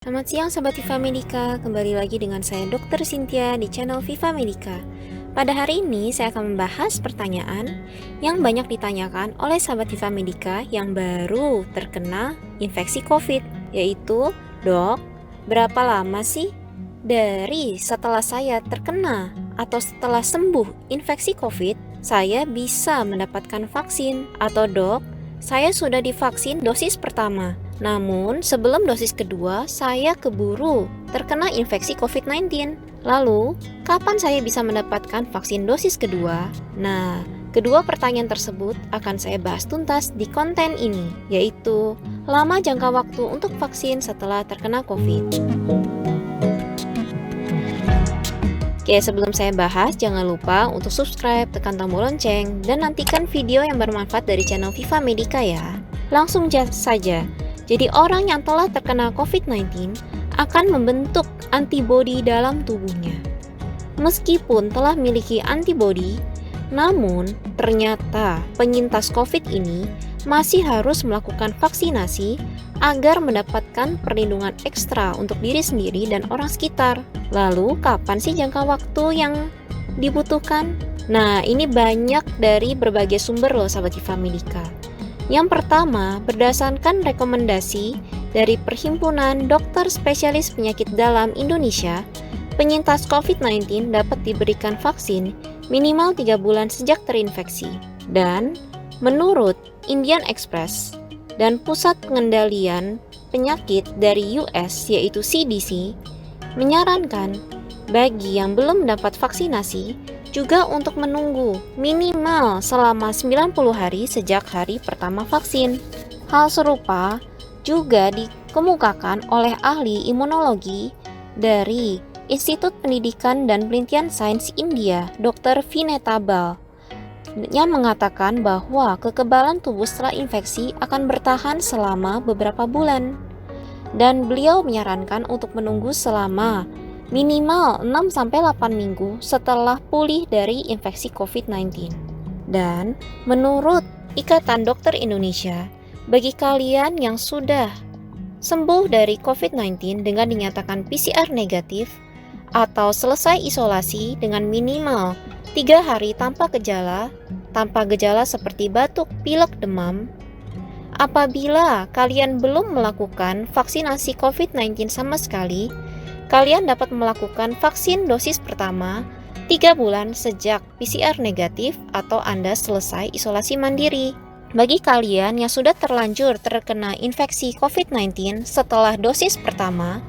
Selamat siang Sobat Viva Medica, kembali lagi dengan saya Dr. Cynthia di channel Viva Medica. Pada hari ini saya akan membahas pertanyaan yang banyak ditanyakan oleh Sobat Viva Medica yang baru terkena infeksi COVID, yaitu, "Dok, berapa lama sih dari setelah saya terkena atau setelah sembuh infeksi COVID, saya bisa mendapatkan vaksin?" Atau, "Dok, saya sudah divaksin dosis pertama, namun sebelum dosis kedua saya keburu terkena infeksi COVID-19. Lalu, kapan saya bisa mendapatkan vaksin dosis kedua?" Nah, kedua pertanyaan tersebut akan saya bahas tuntas di konten ini, yaitu lama jangka waktu untuk vaksin setelah terkena COVID. Oke, sebelum saya bahas, jangan lupa untuk subscribe, tekan tombol lonceng, dan nantikan video yang bermanfaat dari channel Viva Medica ya. Langsung saja, jadi orang yang telah terkena COVID-19 akan membentuk antibodi dalam tubuhnya. Meskipun telah memiliki antibodi, namun ternyata penyintas COVID ini masih harus melakukan vaksinasi agar mendapatkan perlindungan ekstra untuk diri sendiri dan orang sekitar. Lalu, kapan sih jangka waktu yang dibutuhkan? Nah, ini banyak dari berbagai sumber loh Sahabat Viva Medica. Yang pertama, berdasarkan rekomendasi dari Perhimpunan Dokter Spesialis Penyakit Dalam Indonesia, penyintas COVID-19 dapat diberikan vaksin minimal 3 bulan sejak terinfeksi. Dan menurut Indian Express dan Pusat Pengendalian Penyakit dari US yaitu CDC, menyarankan bagi yang belum mendapat vaksinasi juga untuk menunggu minimal selama 90 hari sejak hari pertama vaksin. Hal serupa juga dikemukakan oleh ahli imunologi dari Institut Pendidikan dan Penelitian Sains India, Dr. Vineta Bal, yang mengatakan bahwa kekebalan tubuh setelah infeksi akan bertahan selama beberapa bulan. Dan beliau menyarankan untuk menunggu selama minimal 6-8 minggu setelah pulih dari infeksi COVID-19. Dan menurut Ikatan Dokter Indonesia, bagi kalian yang sudah sembuh dari COVID-19 dengan dinyatakan PCR negatif atau selesai isolasi dengan minimal 3 hari tanpa gejala seperti batuk, pilek, demam. Apabila kalian belum melakukan vaksinasi COVID-19 sama sekali, kalian dapat melakukan vaksin dosis pertama 3 bulan sejak PCR negatif atau Anda selesai isolasi mandiri. Bagi kalian yang sudah terlanjur terkena infeksi COVID-19 setelah dosis pertama,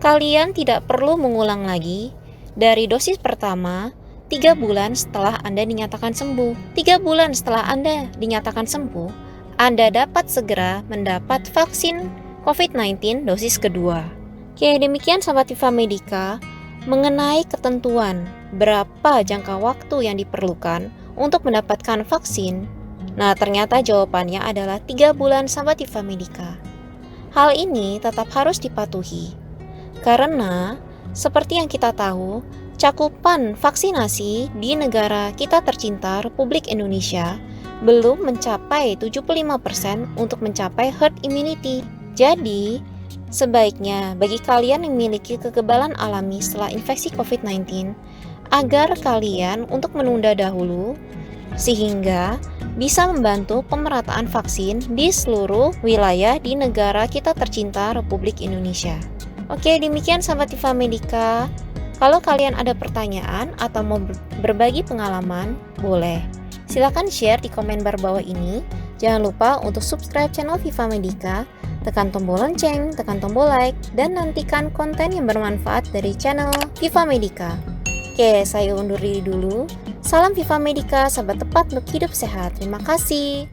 kalian tidak perlu mengulang lagi dari dosis pertama 3 bulan setelah Anda dinyatakan sembuh. 3 bulan setelah Anda dinyatakan sembuh, Anda dapat segera mendapat vaksin COVID-19 dosis kedua. Oke, demikian Sahabat Viva Medica mengenai ketentuan berapa jangka waktu yang diperlukan untuk mendapatkan vaksin. Nah, ternyata jawabannya adalah 3 bulan Sahabat Viva Medica. Hal ini tetap harus dipatuhi karena seperti yang kita tahu, cakupan vaksinasi di negara kita tercinta Republik Indonesia belum mencapai 75% untuk mencapai herd immunity. Jadi, sebaiknya bagi kalian yang memiliki kekebalan alami setelah infeksi COVID-19, agar kalian untuk menunda dahulu sehingga bisa membantu pemerataan vaksin di seluruh wilayah di negara kita tercinta Republik Indonesia. Oke, demikian Sahabat Viva Medica. Kalau kalian ada pertanyaan atau mau berbagi pengalaman, boleh. Silakan share di komen bar bawah ini. Jangan lupa untuk subscribe channel Viva Medica, tekan tombol lonceng, tekan tombol like, dan nantikan konten yang bermanfaat dari channel Viva Medica. Oke, saya undur diri dulu. Salam Viva Medica, sahabat tepat untuk hidup sehat. Terima kasih.